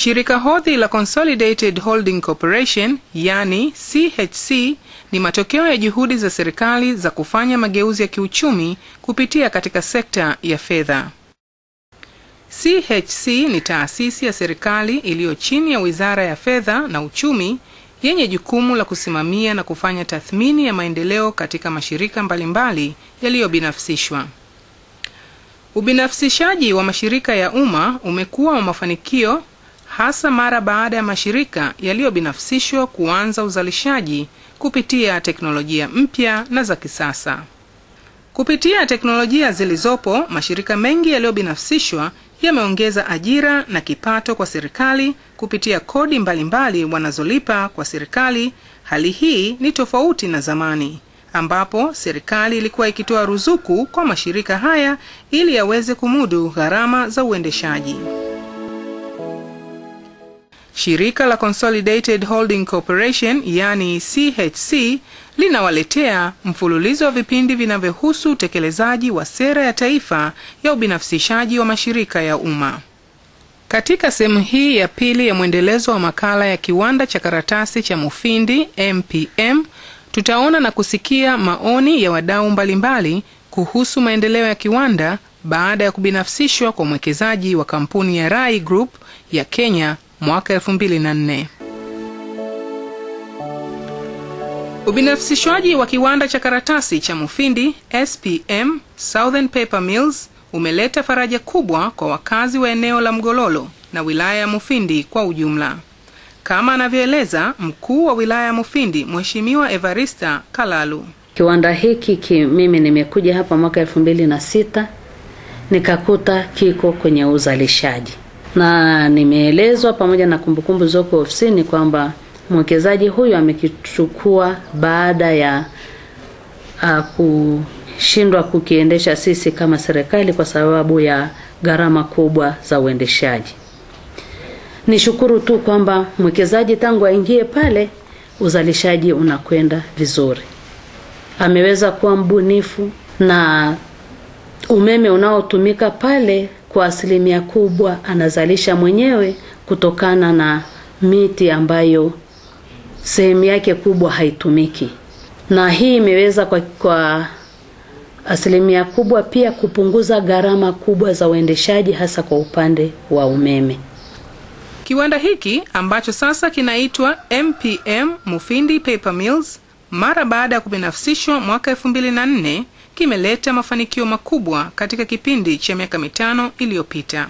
Shirika hodhi la Consolidated Holding Corporation, yani CHC, ni matokeo ya juhudi za serikali za kufanya mageuzi ya kiuchumi kupitia katika sekta ya fedha. CHC ni taasisi ya serikali iliyo chini ya Wizara ya Fedha na Uchumi yenye jukumu la kusimamia na kufanya tathmini ya maendeleo katika mashirika mbalimbali yaliyobinafsishwa. Ubinafsishaji wa mashirika ya umma umekuwa wa mafanikio hasa mara baada ya mashirika yaliyobinafsishwa kuanza uzalishaji kupitia teknolojia mpya na za kisasa. Kupitia teknolojia zilizopo, mashirika mengi yaliyobinafsishwa yameongeza ajira na kipato kwa serikali kupitia kodi mbalimbali wanazolipa kwa serikali. Hali hii ni tofauti na zamani, ambapo serikali ilikuwa ikitoa ruzuku kwa mashirika haya ili yaweze kumudu gharama za uendeshaji. Shirika la Consolidated Holding Corporation, yani CHC, linawaletea mfululizo wa vipindi vinavyohusu utekelezaji wa sera ya taifa ya ubinafsishaji wa mashirika ya umma. Katika sehemu hii ya pili ya mwendelezo wa makala ya kiwanda cha karatasi cha Mufindi MPM, tutaona na kusikia maoni ya wadau mbalimbali kuhusu maendeleo ya kiwanda baada ya kubinafsishwa kwa mwekezaji wa kampuni ya Rai Group ya Kenya mwaka 2004. Ubinafsishwaji wa kiwanda cha karatasi cha Mufindi SPM Southern Paper Mills umeleta faraja kubwa kwa wakazi wa eneo la Mgololo na wilaya ya Mufindi kwa ujumla. Kama anavyoeleza mkuu wa wilaya ya Mufindi, Mheshimiwa Evarista Kalalu. Kiwanda hiki mimi nimekuja hapa mwaka 2006, nikakuta kiko kwenye uzalishaji. Na nimeelezwa pamoja na kumbukumbu zoko ofisini kwamba mwekezaji huyu amekichukua baada ya kushindwa kukiendesha sisi kama serikali kwa sababu ya gharama kubwa za uendeshaji. Nishukuru tu kwamba mwekezaji tangu aingie pale uzalishaji unakwenda vizuri. Ameweza kuwa mbunifu na umeme unaotumika pale kwa asilimia kubwa anazalisha mwenyewe kutokana na miti ambayo sehemu yake kubwa haitumiki. Na hii imeweza kwa asilimia kubwa pia kupunguza gharama kubwa za uendeshaji hasa kwa upande wa umeme. Kiwanda hiki ambacho sasa kinaitwa MPM Mufindi Paper Mills mara baada ya kubinafsishwa mwaka 2004 kimeleta mafanikio makubwa katika kipindi cha miaka 5 iliyopita.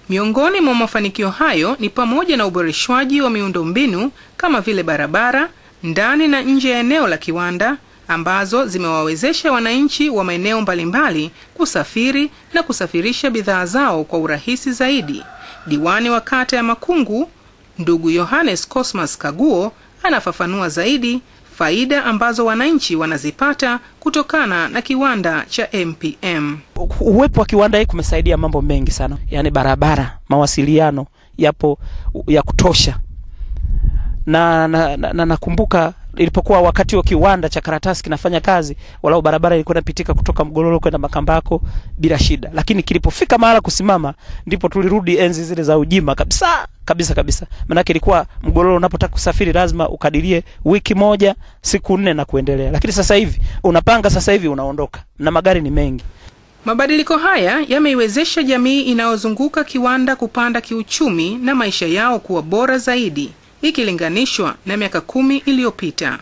Miongoni mwa mafanikio hayo ni pamoja na uboreshwaji wa miundombinu kama vile barabara ndani na nje ya eneo la kiwanda ambazo zimewawezesha wananchi wa maeneo mbalimbali kusafiri na kusafirisha bidhaa zao kwa urahisi zaidi. Diwani wa kata ya Makungu, ndugu Yohanes Cosmas Kaguo, anafafanua zaidi faida ambazo wananchi wanazipata kutokana na kiwanda cha MPM. Uwepo wa kiwanda hiki kumesaidia mambo mengi sana. Yaani barabara, mawasiliano yapo ya kutosha. Na nakumbuka ilipokuwa wakati wa kiwanda cha karatasi kinafanya kazi, walau barabara ilikuwa inapitika kutoka Mgololo kwenda Makambako bila shida. Lakini kilipofika mahala kusimama ndipo tulirudi enzi zile za ujima kabisa. Maana ilikuwa Mgololo unapotaka kusafiri lazima ukadirie wiki moja, siku 4 na kuendelea. Lakini sasa hivi unapanga, sasa hivi unaondoka na magari ni mengi. Mabadiliko haya yameiwezesha jamii inayozunguka kiwanda kupanda kiuchumi na maisha yao kuwa bora zaidi ikilinganishwa na miaka 10 iliyopita.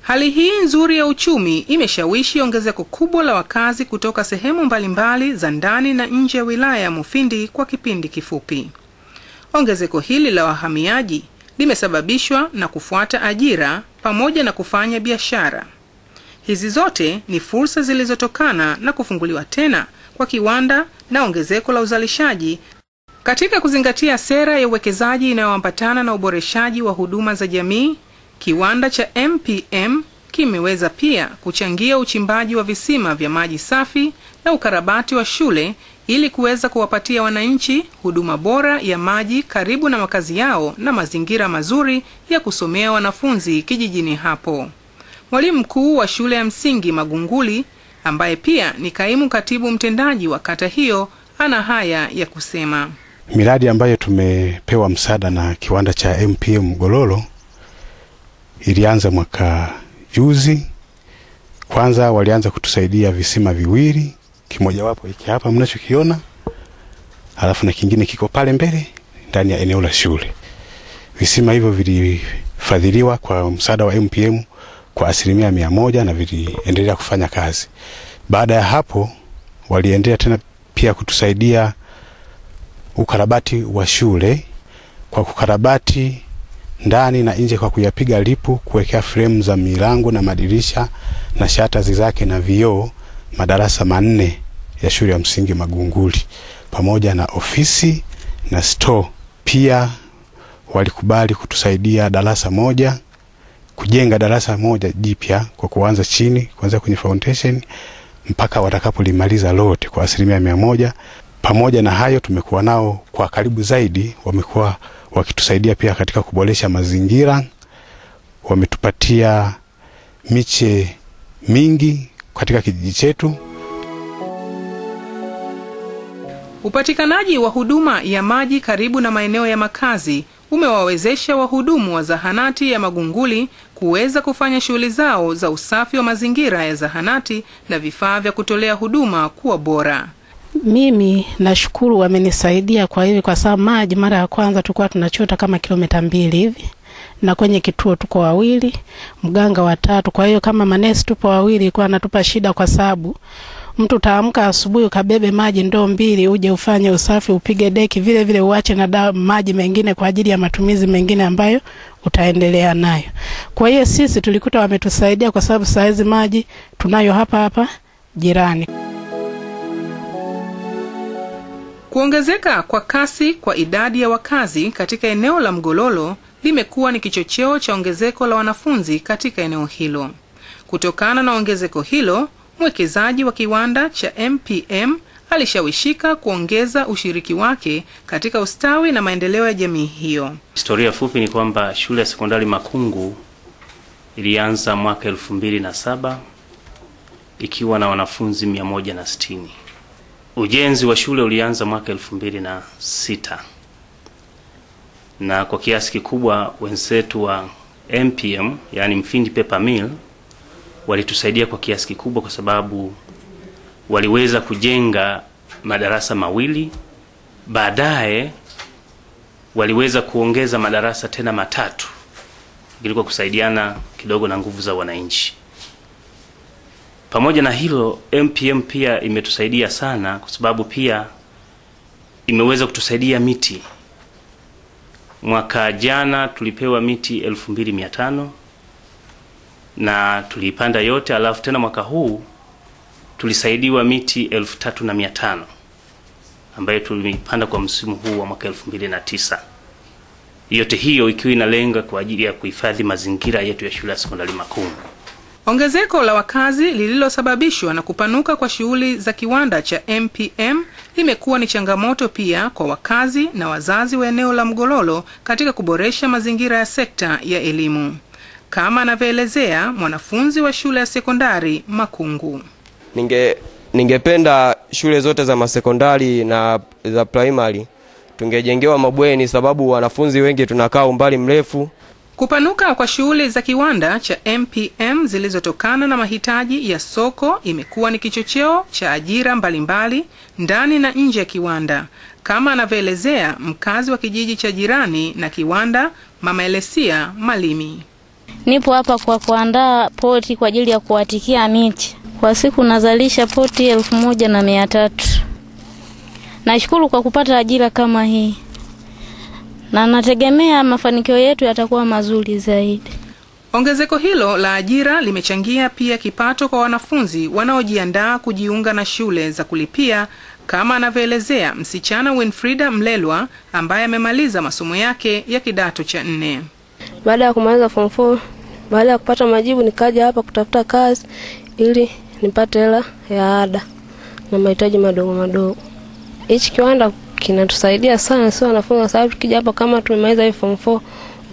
Hali hii nzuri ya uchumi imeshawishi ongezeko kubwa la wakazi kutoka sehemu mbalimbali za ndani na nje ya wilaya ya Mufindi kwa kipindi kifupi. Ongezeko hili la wahamiaji limesababishwa na kufuata ajira pamoja na kufanya biashara. Hizi zote ni fursa zilizotokana na kufunguliwa tena kwa kiwanda na ongezeko la uzalishaji. Katika kuzingatia sera ya uwekezaji inayoambatana na uboreshaji wa huduma za jamii, kiwanda cha MPM kimeweza pia kuchangia uchimbaji wa visima vya maji safi na ukarabati wa shule ili kuweza kuwapatia wananchi huduma bora ya maji karibu na makazi yao na mazingira mazuri ya kusomea wanafunzi kijijini hapo. Mwalimu mkuu wa shule ya msingi Magunguli, ambaye pia ni kaimu katibu mtendaji wa kata hiyo, ana haya ya kusema. Miradi ambayo tumepewa msaada na kiwanda cha MPM Mgololo ilianza mwaka juzi. Kwanza walianza kutusaidia visima viwili, kimoja wapo hiki hapa mnachokiona, alafu na kingine kiko pale mbele ndani ya eneo la shule. Visima hivyo vilifadhiliwa kwa msaada wa MPM kwa 100% na viliendelea kufanya kazi. Baada ya hapo waliendelea tena pia kutusaidia ukarabati wa shule kwa kukarabati ndani na nje kwa kuyapiga lipu, kuwekea frame za milango na madirisha na shutters zake na vioo madarasa 4 ya shule ya msingi Magunguli pamoja na ofisi na store. Pia walikubali kutusaidia darasa moja, kujenga darasa moja jipya kwa kuanza chini, kuanza kwenye foundation mpaka watakapolimaliza lote kwa 100%. Pamoja na hayo tumekuwa nao kwa karibu zaidi, wamekuwa wakitusaidia pia katika kuboresha mazingira. Wametupatia miche mingi katika kijiji chetu. Upatikanaji wa huduma ya maji karibu na maeneo ya makazi umewawezesha wahudumu wa zahanati ya Magunguli kuweza kufanya shughuli zao za usafi wa mazingira ya zahanati na vifaa vya kutolea huduma kuwa bora. Mimi nashukuru wamenisaidia kwa hivi, kwa sababu maji mara ya kwanza tulikuwa tunachota kama kilomita 2 hivi, na kwenye kituo tuko 2, mganga 3. Kwa hiyo kama manesi tupo 2 ilikuwa anatupa shida, kwa sababu mtu taamka asubuhi ukabebe maji ndoo 2 uje ufanye usafi, upige deki, vile vile uache na maji mengine kwa ajili ya matumizi mengine ambayo utaendelea nayo. Kwa hiyo sisi tulikuta wametusaidia, kwa sababu saizi maji tunayo hapa jirani. Kuongezeka kwa kasi kwa idadi ya wakazi katika eneo la Mgololo limekuwa ni kichocheo cha ongezeko la wanafunzi katika eneo hilo. Kutokana na ongezeko hilo, mwekezaji wa kiwanda cha MPM alishawishika kuongeza ushiriki wake katika ustawi na maendeleo ya jamii hiyo. Historia fupi ni kwamba shule ya sekondari Makungu ilianza mwaka 2007 ikiwa na wanafunzi 160. Ujenzi wa shule ulianza mwaka 2006. Na kwa kiasi kikubwa wenzetu wa MPM, yani Mfindi Paper Mill, walitusaidia kwa kiasi kikubwa, kwa sababu waliweza kujenga madarasa 2, baadaye waliweza kuongeza madarasa tena 3 ili kwa kusaidiana kidogo na nguvu za wananchi. Pamoja na hilo, MPM pia imetusaidia sana, kwa sababu pia imeweza kutusaidia miti. Mwaka jana tulipewa miti 2500 na tulipanda yote, alafu tena mwaka huu tulisaidiwa miti 3500 ambayo tulipanda kwa msimu huu wa mwaka 2009. Yote hiyo ikiwa inalenga kwa ajili ya kuhifadhi mazingira yetu ya shule ya sekondari Makungu. Ongezeko la wakazi lililosababishwa na kupanuka kwa shughuli za kiwanda cha MPM limekuwa ni changamoto pia kwa wakazi na wazazi wa eneo la Mgololo katika kuboresha mazingira ya sekta ya elimu, kama anavyoelezea mwanafunzi wa shule ya sekondari Makungu. Ningependa shule zote za masekondari na za primary tungejengewa mabweni, sababu wanafunzi wengi tunakaa umbali mrefu. Kupanuka kwa shughuli za kiwanda cha MPM zilizotokana na mahitaji ya soko imekuwa ni kichocheo cha ajira mbalimbali ndani na nje ya kiwanda, kama anavyoelezea mkazi wa kijiji cha jirani na kiwanda, Mama Elesia Malimi. Nipo hapa kwa kuandaa poti kwa ajili ya kuatikia miti. Kwa siku nazalisha poti 1300. Nashukuru kwa kupata ajira kama hii, na nategemea mafanikio yetu yatakuwa mazuri zaidi. Ongezeko hilo la ajira limechangia pia kipato kwa wanafunzi wanaojiandaa kujiunga na shule za kulipia, kama anavyoelezea msichana Winfrida Mlelwa ambaye amemaliza masomo yake ya kidato cha 4. Baada ya kumaliza form 4, baada ya kupata majibu nikaja hapa kutafuta kazi ili nipate hela ya ada na mahitaji madogo. Hichi kiwanda kinatusaidia sana sio wanafunzi, sababu tukija hapa kama tumemaliza form 4,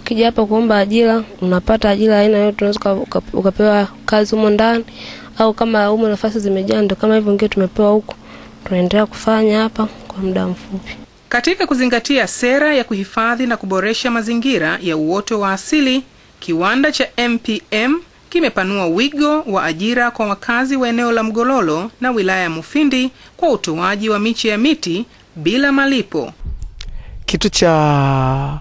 ukija hapa kuomba ajira unapata ajira aina yote, unaweza ukapewa kazi humo ndani, au kama humo nafasi zimejaa ndio kama hivyo ngine tumepewa huko, tunaendelea kufanya hapa kwa muda mfupi. Katika kuzingatia sera ya kuhifadhi na kuboresha mazingira ya uoto wa asili, kiwanda cha MPM kimepanua wigo wa ajira kwa wakazi wa eneo la Mgololo na wilaya ya Mufindi kwa utoaji wa miche ya miti bila malipo. Kitu cha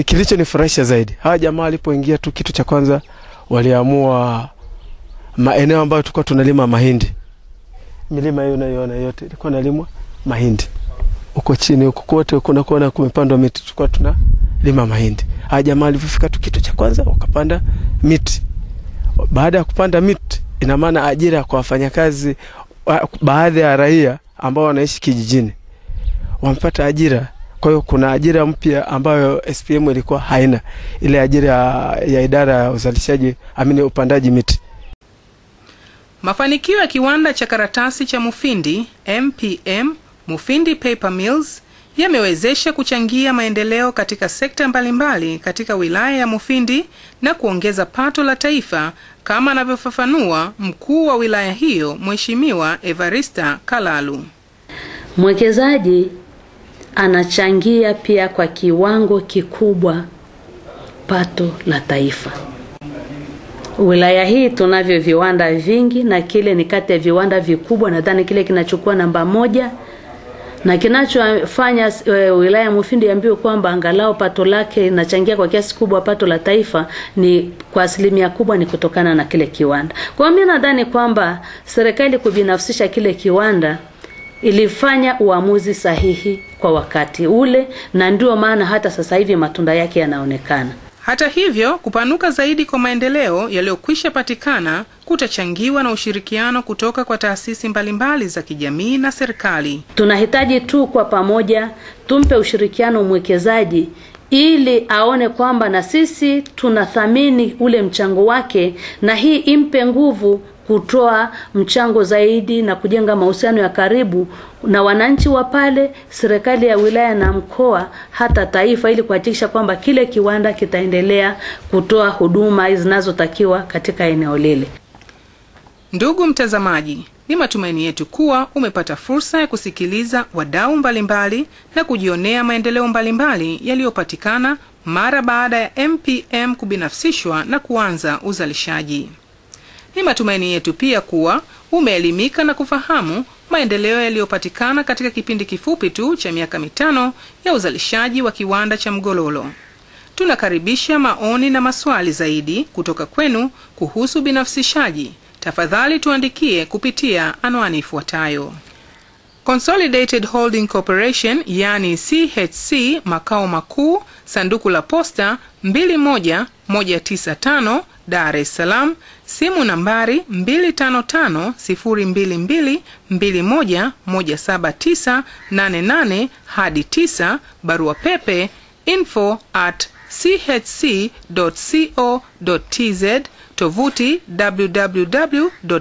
kilichonifurahisha zaidi, hawa jamaa walipoingia tu, kitu cha kwanza waliamua maeneo ambayo tulikuwa tunalima mahindi. Milima hiyo unaiona yote ilikuwa inalimwa mahindi. Uko chini huko kote kuna kuona kumepandwa miti, tulikuwa tunalima mahindi. Hawa jamaa walifika tu, kitu cha kwanza wakapanda miti. Baada ya kupanda miti, ina maana ajira kwa wafanyakazi, baadhi ya raia ambao wanaishi kijijini wamepata ajira. Kwa hiyo kuna ajira mpya ambayo SPM ilikuwa haina, ile ajira ya idara ya uzalishaji upandaji miti. Mafanikio ya kiwanda cha karatasi cha Mufindi MPM, Mufindi Paper Mills, yamewezesha kuchangia maendeleo katika sekta mbalimbali katika wilaya ya Mufindi na kuongeza pato la taifa, kama anavyofafanua mkuu wa wilaya hiyo Mheshimiwa Evarista Kalalu. Mwekezaji anachangia pia kwa kiwango kikubwa pato la taifa. Wilaya hii tunavyo viwanda vingi, na kile ni kati ya viwanda vikubwa, nadhani kile kinachukua namba 1, na kinachofanya wilaya ya Mufindi ambayo kwamba angalau pato lake linachangia kwa kiasi kubwa pato la taifa ni kwa asilimia kubwa ni kutokana na kile kiwanda. Kwa mimi nadhani kwamba serikali kubinafsisha kile kiwanda ilifanya uamuzi sahihi kwa wakati ule, na ndio maana hata sasa hivi matunda yake yanaonekana. Hata hivyo, kupanuka zaidi kwa maendeleo yaliyokwisha patikana kutachangiwa na ushirikiano kutoka kwa taasisi mbalimbali za kijamii na serikali. Tunahitaji tu kwa pamoja tumpe ushirikiano mwekezaji ili aone kwamba na sisi tunathamini ule mchango wake, na hii impe nguvu kutoa mchango zaidi na kujenga mahusiano ya karibu na wananchi wa pale, serikali ya wilaya na mkoa, hata taifa, ili kuhakikisha kwamba kile kiwanda kitaendelea kutoa huduma zinazotakiwa katika eneo lile. Ndugu mtazamaji, ni matumaini yetu kuwa umepata fursa ya kusikiliza wadau mbalimbali na kujionea maendeleo mbalimbali yaliyopatikana mara baada ya MPM kubinafsishwa na kuanza uzalishaji. Ni matumaini yetu pia kuwa umeelimika na kufahamu maendeleo yaliyopatikana katika kipindi kifupi tu cha miaka 5 ya uzalishaji wa kiwanda cha Mgololo. Tunakaribisha maoni na maswali zaidi kutoka kwenu kuhusu binafsishaji. Tafadhali tuandikie kupitia anwani ifuatayo: Consolidated Holding Corporation, yani CHC, makao makuu, sanduku la posta 21195, Dar es Salaam, simu nambari 2550211798 barua pepe info@chc.co.tz, tovuti www.chc.co.tz.